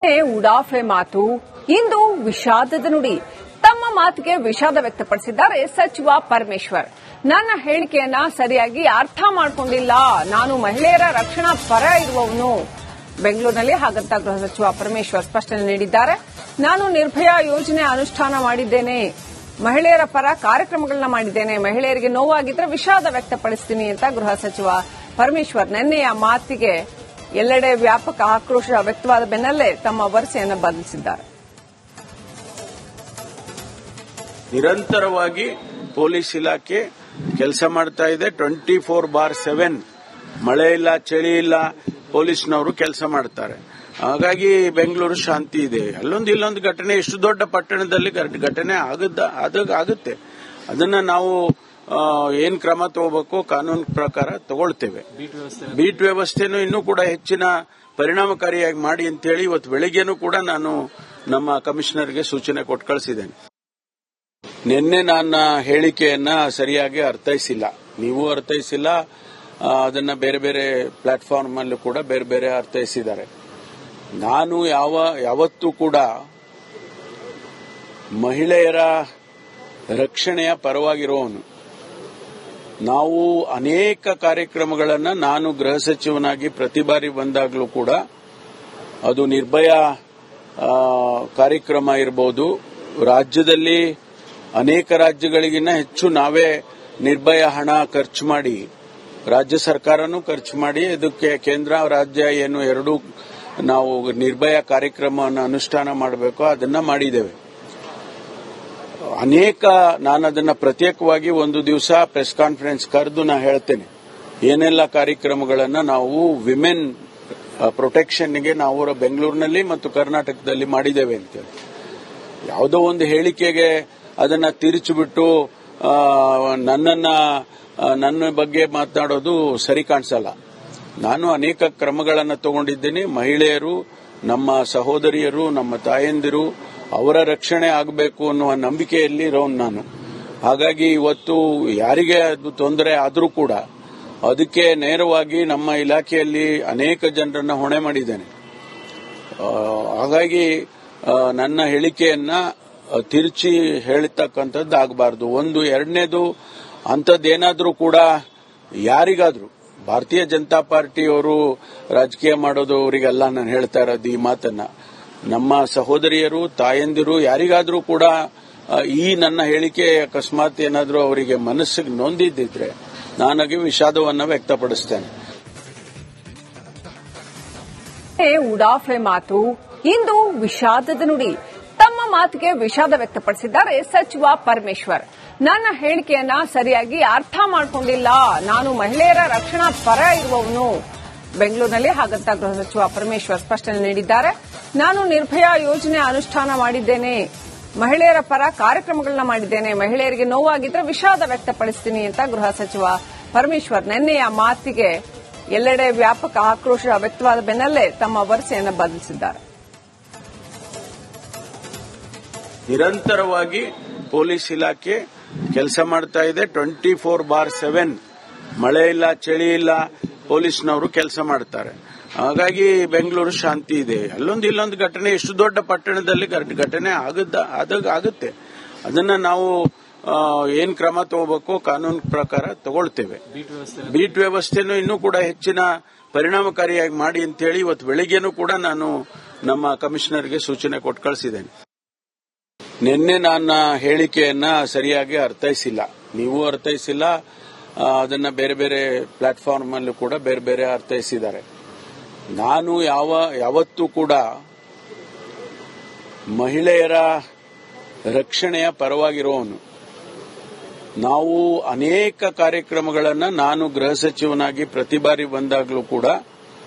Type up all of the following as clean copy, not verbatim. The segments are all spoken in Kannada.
ಉಡಾಫೆ ಮಾತು ಇಂದು ವಿಷಾದದ ನುಡಿ. ತಮ್ಮ ಮಾತಿಗೆ ವಿಷಾದ ವ್ಯಕ್ತಪಡಿಸಿದ್ದಾರೆ ಸಚಿವ ಪರಮೇಶ್ವರ್. ನನ್ನ ಹೇಳಿಕೆಯನ್ನ ಸರಿಯಾಗಿ ಅರ್ಥ ಮಾಡಿಕೊಂಡಿಲ್ಲ, ನಾನು ಮಹಿಳೆಯರ ರಕ್ಷಣಾ ಪರ ಇರುವವನು. ಬೆಂಗಳೂರಿನಲ್ಲಿ ಹಾಗಂತ ಗೃಹ ಸಚಿವ ಪರಮೇಶ್ವರ್ ಸ್ಪಷ್ಟನೆ ನೀಡಿದ್ದಾರೆ. ನಾನು ನಿರ್ಭಯಾ ಯೋಜನೆ ಅನುಷ್ಠಾನ ಮಾಡಿದ್ದೇನೆ, ಮಹಿಳೆಯರ ಪರ ಕಾರ್ಯಕ್ರಮಗಳನ್ನ ಮಾಡಿದ್ದೇನೆ, ಮಹಿಳೆಯರಿಗೆ ನೋವಾಗಿದ್ರೆ ವಿಷಾದ ವ್ಯಕ್ತಪಡಿಸ್ತೀನಿ ಅಂತ ಗೃಹ ಸಚಿವ ಪರಮೇಶ್ವರ್ ನಿನ್ನೆಯ ಮಾತಿಗೆ ಎಲ್ಲೆಡೆ ವ್ಯಾಪಕ ಆಕ್ರೋಶ ವ್ಯಕ್ತವಾದ ಬೆನ್ನಲ್ಲೇ ತಮ್ಮ ವರಸೆಯನ್ನು ಬದಲಿಸಿದ್ದಾರೆ. ನಿರಂತರವಾಗಿ ಪೊಲೀಸ್ ಇಲಾಖೆ ಕೆಲಸ ಮಾಡ್ತಾ ಇದೆ. 24/7 ಮಳೆ ಇಲ್ಲ, ಚಳಿ ಇಲ್ಲ, ಪೊಲೀಸ್ನವರು ಕೆಲಸ ಮಾಡ್ತಾರೆ. ಹಾಗಾಗಿ ಬೆಂಗಳೂರು ಶಾಂತಿ ಇದೆ. ಅಲ್ಲೊಂದು ಇಲ್ಲೊಂದು ಘಟನೆ, ಎಷ್ಟು ದೊಡ್ಡ ಪಟ್ಟಣದಲ್ಲಿ ಘಟನೆ ಆಗುತ್ತೆ. ಅದನ್ನ ನಾವು ಏನ್ ಕ್ರಮ ತಗೋಬೇಕು ಕಾನೂನು ಪ್ರಕಾರ ತಗೊಳ್ತೇವೆ. ಬೀಟ್ ವ್ಯವಸ್ಥೆನೂ ಇನ್ನೂ ಕೂಡ ಹೆಚ್ಚಿನ ಪರಿಣಾಮಕಾರಿಯಾಗಿ ಮಾಡಿ ಅಂತ ಹೇಳಿ ಇವತ್ತು ಬೆಳಿಗ್ಗೆನೂ ಕೂಡ ನಾನು ನಮ್ಮ ಕಮಿಷನರ್ಗೆ ಸೂಚನೆ ಕೊಟ್ಟು ಕಳಿಸಿದ್ದೇನೆ. ನಿನ್ನೆ ನನ್ನ ಹೇಳಿಕೆಯನ್ನ ಸರಿಯಾಗಿ ಅರ್ಥೈಸಿಲ್ಲ, ನೀವು ಅರ್ಥೈಸಿಲ್ಲ, ಅದನ್ನ ಬೇರೆ ಬೇರೆ ಪ್ಲಾಟ್ಫಾರ್ಮ್ ಅಲ್ಲೂ ಕೂಡ ಬೇರೆ ಬೇರೆ ಅರ್ಥೈಸಿದ್ದಾರೆ. ನಾನು ಯಾವತ್ತೂ ಕೂಡ ಮಹಿಳೆಯರ ರಕ್ಷಣೆಯ ಪರವಾಗಿರುವವನು. ನಾವು ಅನೇಕ ಕಾರ್ಯಕ್ರಮಗಳನ್ನು ನಾನು ಗೃಹ ಸಚಿವನಾಗಿ ಪ್ರತಿ ಬಾರಿ ಬಂದಾಗಲೂ ಕೂಡ ಅದು ನಿರ್ಭಯ ಕಾರ್ಯಕ್ರಮ ಇರಬಹುದು, ರಾಜ್ಯದಲ್ಲಿ ಅನೇಕ ರಾಜ್ಯಗಳಿಗಿನ್ನ ಹೆಚ್ಚು ನಾವೇ ನಿರ್ಭಯ ಹಣ ಖರ್ಚು ಮಾಡಿ, ರಾಜ್ಯ ಸರ್ಕಾರನೂ ಖರ್ಚು ಮಾಡಿ, ಇದಕ್ಕೆ ಕೇಂದ್ರ ರಾಜ್ಯ ಏನು ಎರಡೂ ನಾವು ನಿರ್ಭಯ ಕಾರ್ಯಕ್ರಮವನ್ನು ಅನುಷ್ಠಾನ ಮಾಡಬೇಕು ಅದನ್ನ ಮಾಡಿದ್ದೇವೆ. ನಾನು ಅದನ್ನ ಪ್ರತ್ಯೇಕವಾಗಿ ಒಂದು ದಿವಸ ಪ್ರೆಸ್ ಕಾನ್ಫರೆನ್ಸ್ ಕರೆದು ನಾ ಹೇಳ್ತೇನೆ ಏನೆಲ್ಲ ಕಾರ್ಯಕ್ರಮಗಳನ್ನ ನಾವು ವಿಮೆನ್ ಪ್ರೊಟೆಕ್ಷನ್ಗೆ ನಾವು ಬೆಂಗಳೂರಿನಲ್ಲಿ ಮತ್ತು ಕರ್ನಾಟಕದಲ್ಲಿ ಮಾಡಿದ್ದೇವೆ ಅಂತೇಳಿ. ಯಾವುದೋ ಒಂದು ಹೇಳಿಕೆಗೆ ಅದನ್ನ ತಿರುಚಿಬಿಟ್ಟು ನನ್ನ ಬಗ್ಗೆ ಮಾತನಾಡೋದು ಸರಿ ಕಾಣಿಸಲ್ಲ. ನಾನು ಅನೇಕ ಕ್ರಮಗಳನ್ನು ತಗೊಂಡಿದ್ದೇನೆ. ಮಹಿಳೆಯರು, ನಮ್ಮ ಸಹೋದರಿಯರು, ನಮ್ಮ ತಾಯಂದಿರು, ಅವರ ರಕ್ಷಣೆ ಆಗಬೇಕು ಅನ್ನುವ ನಂಬಿಕೆಯಲ್ಲಿ ಇರೋನು ನಾನು. ಹಾಗಾಗಿ ಇವತ್ತು ಯಾರಿಗೆ ಅದು ತೊಂದರೆ ಆದರೂ ಕೂಡ ಅದಕ್ಕೆ ನೇರವಾಗಿ ನಮ್ಮ ಇಲಾಖೆಯಲ್ಲಿ ಅನೇಕ ಜನರನ್ನ ಹೊಣೆ ಮಾಡಿದ್ದೇನೆ. ಹಾಗಾಗಿ ನನ್ನ ಹೇಳಿಕೆಯನ್ನ ತಿರುಚಿ ಹೇಳ್ತಕ್ಕಂಥದ್ದು ಆಗಬಾರ್ದು. ಒಂದು. ಎರಡನೇದು, ಅಂಥದ್ದೇನಾದ್ರೂ ಕೂಡ ಯಾರಿಗಾದ್ರೂ ಭಾರತೀಯ ಜನತಾ ಪಾರ್ಟಿಯವರು ರಾಜಕೀಯ ಮಾಡೋದು ಅವರಿಗೆಲ್ಲ ನಾನು ಹೇಳ್ತಾ ಇರೋದು ಈ ಮಾತನ್ನ, ನಮ್ಮ ಸಹೋದರಿಯರು, ತಾಯಂದಿರು ಯಾರಿಗಾದ್ರೂ ಕೂಡ ಈ ನನ್ನ ಹೇಳಿಕೆ ಅಕಸ್ಮಾತ್ ಏನಾದ್ರೂ ಅವರಿಗೆ ಮನಸ್ಸಿಗೆ ನೊಂದಿದ್ದಿದ್ರೆ ನಾನಾಗಿ ವಿಷಾದವನ್ನ ವ್ಯಕ್ತಪಡಿಸ್ತೇನೆ. ಉಡಾಫೆ ಮಾತು ಇಂದು ವಿಷಾದದ ನುಡಿ. ತಮ್ಮ ಮಾತಿಗೆ ವಿಷಾದ ವ್ಯಕ್ತಪಡಿಸಿದ್ದಾರೆ ಸಚಿವ ಪರಮೇಶ್ವರ್. ನನ್ನ ಹೇಳಿಕೆಯನ್ನ ಸರಿಯಾಗಿ ಅರ್ಥ ಮಾಡಿಕೊಂಡಿಲ್ಲ, ನಾನು ಮಹಿಳೆಯರ ರಕ್ಷಣಾ ಪರ ಇರುವವನು. ಬೆಂಗಳೂರಿನಲ್ಲಿ ಹಾಗಂತ ಗೃಹ ಸಚಿವ ಪರಮೇಶ್ವರ್ ಸ್ಪಷ್ಟನೆ ನೀಡಿದ್ದಾರೆ. ನಾನು ನಿರ್ಭಯಾ ಯೋಜನೆ ಅನುಷ್ಠಾನ ಮಾಡಿದ್ದೇನೆ, ಮಹಿಳೆಯರ ಪರ ಕಾರ್ಯಕ್ರಮಗಳನ್ನ ಮಾಡಿದ್ದೇನೆ, ಮಹಿಳೆಯರಿಗೆ ನೋವಾಗಿದ್ರೆ ವಿಷಾದ ವ್ಯಕ್ತಪಡಿಸ್ತೀನಿ ಅಂತ ಗೃಹ ಸಚಿವ ಪರಮೇಶ್ವರ್ ನಿನ್ನೆಯ ಮಾತಿಗೆ ಎಲ್ಲೆಡೆ ವ್ಯಾಪಕ ಆಕ್ರೋಶ ವ್ಯಕ್ತವಾದ ಬೆನ್ನಲ್ಲೇ ತಮ್ಮ ವರಸೆಯನ್ನು ಬದಲಿಸಿದ್ದಾರೆ. ನಿರಂತರವಾಗಿ ಪೊಲೀಸ್ ಇಲಾಖೆ ಕೆಲಸ ಮಾಡ್ತಾ ಇದೆ. 24/7 ಮಳೆ ಇಲ್ಲ, ಚಳಿ ಇಲ್ಲ, ಪೊಲೀಸ್ನವರು ಕೆಲಸ ಮಾಡ್ತಾರೆ. ಹಾಗಾಗಿ ಬೆಂಗಳೂರು ಶಾಂತಿ ಇದೆ. ಅಲ್ಲೊಂದು ಇಲ್ಲೊಂದು ಘಟನೆ, ಎಷ್ಟು ದೊಡ್ಡ ಪಟ್ಟಣದಲ್ಲಿ ಘಟನೆ ಆಗುತ್ತೆ. ಅದನ್ನ ನಾವು ಏನ್ ಕ್ರಮ ತಗೋಬೇಕು ಕಾನೂನು ಪ್ರಕಾರ ತಗೊಳ್ತೇವೆ. ಬೀಟ್ ವ್ಯವಸ್ಥೆನೂ ಇನ್ನೂ ಕೂಡ ಹೆಚ್ಚಿನ ಪರಿಣಾಮಕಾರಿಯಾಗಿ ಮಾಡಿ ಅಂತ ಹೇಳಿ ಇವತ್ತು ಬೆಳಿಗ್ಗೆನೂ ಕೂಡ ನಾನು ನಮ್ಮ ಕಮಿಷನರ್ಗೆ ಸೂಚನೆ ಕೊಟ್ಟು ಕಳಿಸಿದ್ದೇನೆ. ನಿನ್ನೆ ನನ್ನ ಹೇಳಿಕೆಯನ್ನ ಸರಿಯಾಗಿ ಅರ್ಥೈಸಿಲ್ಲ, ನೀವು ಅರ್ಥೈಸಿಲ್ಲ, ಅದನ್ನ ಬೇರೆ ಬೇರೆ ಪ್ಲಾಟ್ಫಾರ್ಮ್ ಅಲ್ಲೂ ಕೂಡ ಬೇರೆ ಬೇರೆ ಅರ್ಥೈಸಿದ್ದಾರೆ. ನಾನು ಯಾವತ್ತೂ ಕೂಡ ಮಹಿಳೆಯರ ರಕ್ಷಣೆಯ ಪರವಾಗಿರುವವನು. ನಾವು ಅನೇಕ ಕಾರ್ಯಕ್ರಮಗಳನ್ನು ನಾನು ಗೃಹ ಸಚಿವನಾಗಿ ಪ್ರತಿ ಬಾರಿ ಬಂದಾಗಲೂ ಕೂಡ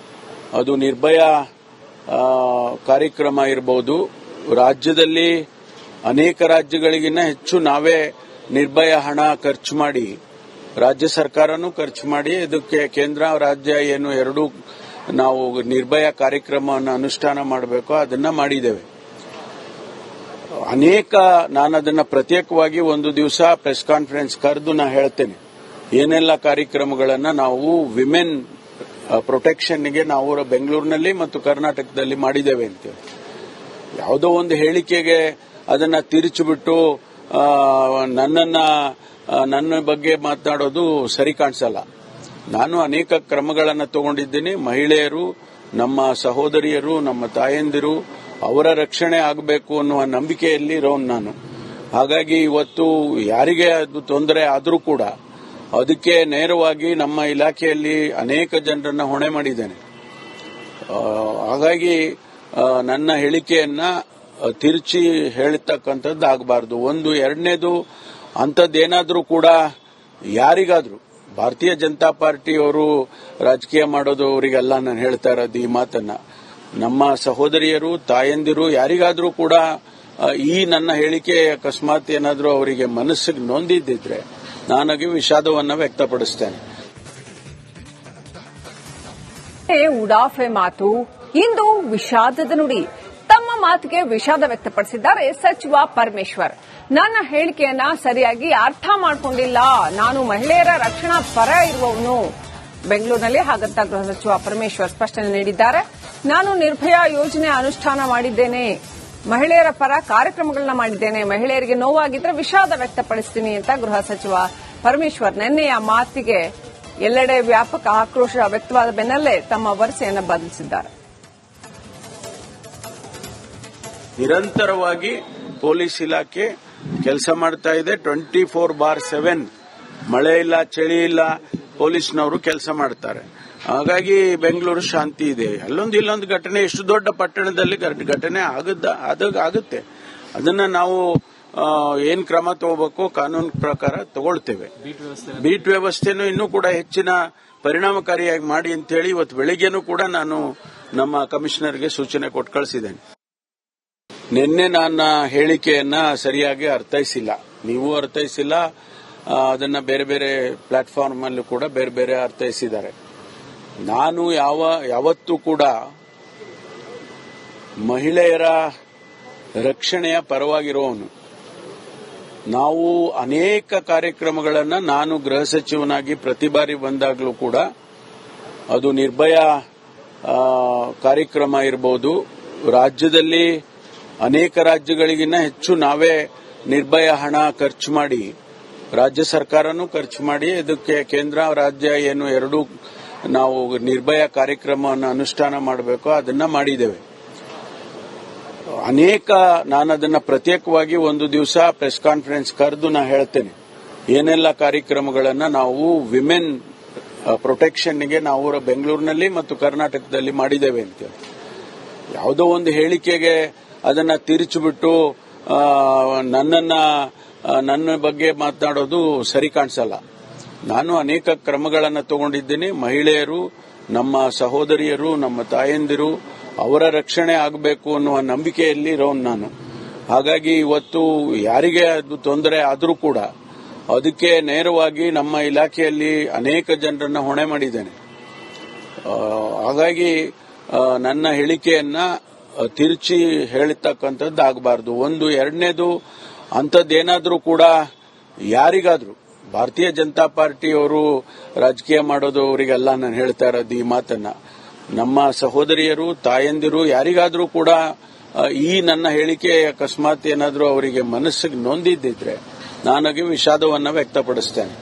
ಅದು ನಿರ್ಭಯ ಕಾರ್ಯಕ್ರಮ ಇರಬಹುದು, ರಾಜ್ಯದಲ್ಲಿ ಅನೇಕ ರಾಜ್ಯಗಳಿಗಿನ್ನ ಹೆಚ್ಚು ನಾವೇ ನಿರ್ಭಯ ಹಣ ಖರ್ಚು ಮಾಡಿ, ರಾಜ್ಯ ಸರ್ಕಾರನೂ ಖರ್ಚು ಮಾಡಿ, ಇದಕ್ಕೆ ಕೇಂದ್ರ ರಾಜ್ಯ ಏನು ಎರಡೂ ನಾವು ನಿರ್ಭಯ ಕಾರ್ಯಕ್ರಮವನ್ನು ಅನುಷ್ಠಾನ ಮಾಡಬೇಕು ಅದನ್ನ ಮಾಡಿದ್ದೇವೆ. ನಾನು ಅದನ್ನ ಪ್ರತ್ಯೇಕವಾಗಿ ಒಂದು ದಿವಸ ಪ್ರೆಸ್ ಕಾನ್ಫರೆನ್ಸ್ ಕರೆದು ನಾ ಹೇಳ್ತೇನೆ ಏನೆಲ್ಲ ಕಾರ್ಯಕ್ರಮಗಳನ್ನ ನಾವು ವಿಮೆನ್ ಪ್ರೊಟೆಕ್ಷನ್ಗೆ ನಾವು ಬೆಂಗಳೂರಿನಲ್ಲಿ ಮತ್ತು ಕರ್ನಾಟಕದಲ್ಲಿ ಮಾಡಿದ್ದೇವೆ ಅಂತೇಳಿ. ಯಾವುದೋ ಒಂದು ಹೇಳಿಕೆಗೆ ಅದನ್ನ ತಿರುಚಿಬಿಟ್ಟು ನನ್ನ ಬಗ್ಗೆ ಮಾತನಾಡೋದು ಸರಿ ಕಾಣಿಸಲ್ಲ. ನಾನು ಅನೇಕ ಕ್ರಮಗಳನ್ನು ತಗೊಂಡಿದ್ದೀನಿ. ಮಹಿಳೆಯರು, ನಮ್ಮ ಸಹೋದರಿಯರು, ನಮ್ಮ ತಾಯಂದಿರು, ಅವರ ರಕ್ಷಣೆ ಆಗಬೇಕು ಅನ್ನುವ ನಂಬಿಕೆಯಲ್ಲಿ ಇರೋನು ನಾನು. ಹಾಗಾಗಿ ಇವತ್ತು ಯಾರಿಗೆ ಅದು ತೊಂದರೆ ಆದರೂ ಕೂಡ ಅದಕ್ಕೆ ನೇರವಾಗಿ ನಮ್ಮ ಇಲಾಖೆಯಲ್ಲಿ ಅನೇಕ ಜನರನ್ನ ಹೊಣೆ ಮಾಡಿದ್ದೇನೆ. ಹಾಗಾಗಿ ನನ್ನ ಹೇಳಿಕೆಯನ್ನ ತಿರುಚಿ ಹೇಳ್ತಕ್ಕಂಥದ್ದು ಆಗಬಾರ್ದು. ಒಂದು. ಎರಡನೇದು, ಅಂಥದ್ದೇನಾದ್ರೂ ಕೂಡ ಯಾರಿಗಾದ್ರೂ ಭಾರತೀಯ ಜನತಾ ಪಾರ್ಟಿಯವರು ರಾಜಕೀಯ ಮಾಡೋದು ಅವರಿಗೆಲ್ಲ ನಾನು ಹೇಳ್ತಾ ಇರೋದು ಈ ಮಾತನ್ನ. ನಮ್ಮ ಸಹೋದರಿಯರು, ತಾಯಂದಿರು ಯಾರಿಗಾದ್ರೂ ಕೂಡ ಈ ನನ್ನ ಹೇಳಿಕೆ ಅಕಸ್ಮಾತ್ ಏನಾದ್ರೂ ಅವರಿಗೆ ಮನಸ್ಸಿಗೆ ನೊಂದಿದ್ದಿದ್ರೆ ನಾನಾಗಿ ವಿಷಾದವನ್ನು ವ್ಯಕ್ತಪಡಿಸ್ತೇನೆ. ಉಡಾಫೆ ಮಾತು ಇಂದು ವಿಷಾದದ ನುಡಿ. ತಮ್ಮ ಮಾತಿಗೆ ವಿಷಾದ ವ್ಯಕ್ತಪಡಿಸಿದ್ದಾರೆ ಸಚಿವ ಪರಮೇಶ್ವರ್. ನನ್ನ ಹೇಳಿಕೆಯನ್ನ ಸರಿಯಾಗಿ ಅರ್ಥ ಮಾಡಿಕೊಂಡಿಲ್ಲ, ನಾನು ಮಹಿಳೆಯರ ರಕ್ಷಣಾ ಪರ ಇರುವವನು. ಬೆಂಗಳೂರಿನಲ್ಲಿ ಹಾಗಂತ ಗೃಹ ಸಚಿವ ಪರಮೇಶ್ವರ್ ಸ್ಪಷ್ಟನೆ ನೀಡಿದ್ದಾರೆ. ನಾನು ನಿರ್ಭಯಾ ಯೋಜನೆ ಅನುಷ್ಠಾನ ಮಾಡಿದ್ದೇನೆ, ಮಹಿಳೆಯರ ಪರ ಕಾರ್ಯಕ್ರಮಗಳನ್ನ ಮಾಡಿದ್ದೇನೆ, ಮಹಿಳೆಯರಿಗೆ ನೋವಾಗಿದ್ರೆ ವಿಷಾದ ವ್ಯಕ್ತಪಡಿಸ್ತೀನಿ ಅಂತ ಗೃಹ ಸಚಿವ ಪರಮೇಶ್ವರ್ ನಿನ್ನೆಯ ಮಾತಿಗೆ ಎಲ್ಲೆಡೆ ವ್ಯಾಪಕ ಆಕ್ರೋಶ ವ್ಯಕ್ತವಾದ ಬೆನ್ನಲ್ಲೇ ತಮ್ಮ ವರಸೆಯನ್ನು ಬದಲಿಸಿದ್ದಾರೆ. ನಿರಂತರವಾಗಿ ಪೊಲೀಸ್ ಇಲಾಖೆ ಕೆಲಸ ಮಾಡ್ತಾ ಇದೆ. 24/7 ಮಳೆ ಇಲ್ಲ, ಚಳಿ ಇಲ್ಲ, ಪೊಲೀಸ್ನವರು ಕೆಲಸ ಮಾಡ್ತಾರೆ. ಹಾಗಾಗಿ ಬೆಂಗಳೂರು ಶಾಂತಿ ಇದೆ. ಅಲ್ಲೊಂದು ಇಲ್ಲೊಂದು ಘಟನೆ, ಎಷ್ಟು ದೊಡ್ಡ ಪಟ್ಟಣದಲ್ಲಿ ಘಟನೆ ಆಗುತ್ತೆ. ಅದನ್ನ ನಾವು ಏನ್ ಕ್ರಮ ತಗೋಬೇಕು ಕಾನೂನು ಪ್ರಕಾರ ತಗೊಳ್ತೇವೆ. ಬೀಟ್ ವ್ಯವಸ್ಥೆನೂ ಇನ್ನೂ ಕೂಡ ಹೆಚ್ಚಿನ ಪರಿಣಾಮಕಾರಿಯಾಗಿ ಮಾಡಿ ಅಂತ ಹೇಳಿ ಇವತ್ತು ಬೆಳಿಗ್ಗೆನೂ ಕೂಡ ನಾನು ನಮ್ಮ ಕಮಿಷನರ್ಗೆ ಸೂಚನೆ ಕೊಟ್ಟು ಕಳಿಸಿದ್ದೇನೆ. ನಿನ್ನೆ ನನ್ನ ಹೇಳಿಕೆಯನ್ನ ಸರಿಯಾಗಿ ಅರ್ಥೈಸಿಲ್ಲ, ನೀವು ಅರ್ಥೈಸಿಲ್ಲ, ಅದನ್ನ ಬೇರೆ ಬೇರೆ ಪ್ಲಾಟ್ಫಾರ್ಮ್ ಅಲ್ಲೂ ಕೂಡ ಬೇರೆ ಬೇರೆ ಅರ್ಥೈಸಿದ್ದಾರೆ. ನಾನು ಯಾವತ್ತೂ ಕೂಡ ಮಹಿಳೆಯರ ರಕ್ಷಣೆಯ ಪರವಾಗಿರೋನು. ನಾವು ಅನೇಕ ಕಾರ್ಯಕ್ರಮಗಳನ್ನು ನಾನು ಗೃಹ ಸಚಿವನಾಗಿ ಪ್ರತಿ ಬಾರಿ ಬಂದಾಗಲೂ ಕೂಡ, ಅದು ನಿರ್ಭಯ ಕಾರ್ಯಕ್ರಮ ಇರಬಹುದು, ರಾಜ್ಯದಲ್ಲಿ ಅನೇಕ ರಾಜ್ಯಗಳಿಗಿನ್ನ ಹೆಚ್ಚು ನಾವೇ ನಿರ್ಭಯ ಹಣ ಖರ್ಚು ಮಾಡಿ, ರಾಜ್ಯ ಸರ್ಕಾರನೂ ಖರ್ಚು ಮಾಡಿ, ಇದಕ್ಕೆ ಕೇಂದ್ರ ರಾಜ್ಯ ಏನು ಎರಡೂ ನಾವು ನಿರ್ಭಯ ಕಾರ್ಯಕ್ರಮವನ್ನು ಅನುಷ್ಠಾನ ಮಾಡಬೇಕು ಅದನ್ನ ಮಾಡಿದ್ದೇವೆ. ನಾನು ಅದನ್ನ ಪ್ರತ್ಯೇಕವಾಗಿ ಒಂದು ದಿವಸ ಪ್ರೆಸ್ ಕಾನ್ಫರೆನ್ಸ್ ಕರೆದು ನಾ ಹೇಳ್ತೇನೆ ಏನೆಲ್ಲ ಕಾರ್ಯಕ್ರಮಗಳನ್ನ ನಾವು ವಿಮೆನ್ ಪ್ರೊಟೆಕ್ಷನ್ಗೆ ನಾವು ಬೆಂಗಳೂರಿನಲ್ಲಿ ಮತ್ತು ಕರ್ನಾಟಕದಲ್ಲಿ ಮಾಡಿದ್ದೇವೆ ಅಂತ. ಯಾವುದೋ ಒಂದು ಹೇಳಿಕೆಗೆ ಅದನ್ನ ತಿರುಚಿಬಿಟ್ಟು ನನ್ನ ಬಗ್ಗೆ ಮಾತನಾಡೋದು ಸರಿ ಕಾಣಿಸಲ್ಲ. ನಾನು ಅನೇಕ ಕ್ರಮಗಳನ್ನು ತಗೊಂಡಿದ್ದೀನಿ. ಮಹಿಳೆಯರು, ನಮ್ಮ ಸಹೋದರಿಯರು, ನಮ್ಮ ತಾಯಂದಿರು, ಅವರ ರಕ್ಷಣೆ ಆಗಬೇಕು ಅನ್ನುವ ನಂಬಿಕೆಯಲ್ಲಿ ಇರೋನು ನಾನು. ಹಾಗಾಗಿ ಇವತ್ತು ಯಾರಿಗೆ ಅದು ತೊಂದರೆ ಆದರೂ ಕೂಡ ಅದಕ್ಕೆ ನೇರವಾಗಿ ನಮ್ಮ ಇಲಾಖೆಯಲ್ಲಿ ಅನೇಕ ಜನರನ್ನ ಹೊಣೆ ಮಾಡಿದ್ದೇನೆ. ಹಾಗಾಗಿ ನನ್ನ ಹೇಳಿಕೆಯನ್ನ ತಿರುಚಿ ಹೇಳ್ತಕ್ಕಂಥದ್ದು ಆಗಬಾರ್ದು. ಒಂದು. ಎರಡನೇದು, ಅಂಥದ್ದೇನಾದ್ರೂ ಕೂಡ ಯಾರಿಗಾದ್ರೂ ಭಾರತೀಯ ಜನತಾ ಪಾರ್ಟಿಯವರು ರಾಜಕೀಯ ಮಾಡೋದು ಅವರಿಗೆಲ್ಲ ನಾನು ಹೇಳ್ತಾ ಇರೋದು ಈ ಮಾತನ್ನ. ನಮ್ಮ ಸಹೋದರಿಯರು, ತಾಯಂದಿರು ಯಾರಿಗಾದ್ರೂ ಕೂಡ ಈ ನನ್ನ ಹೇಳಿಕೆ ಅಕಸ್ಮಾತ್ ಏನಾದ್ರೂ ಅವರಿಗೆ ಮನಸ್ಸಿಗೆ ನೊಂದಿದ್ದಿದ್ರೆ ನಾನಾಗಿ ವಿಷಾದವನ್ನು ವ್ಯಕ್ತಪಡಿಸ್ತೇನೆ.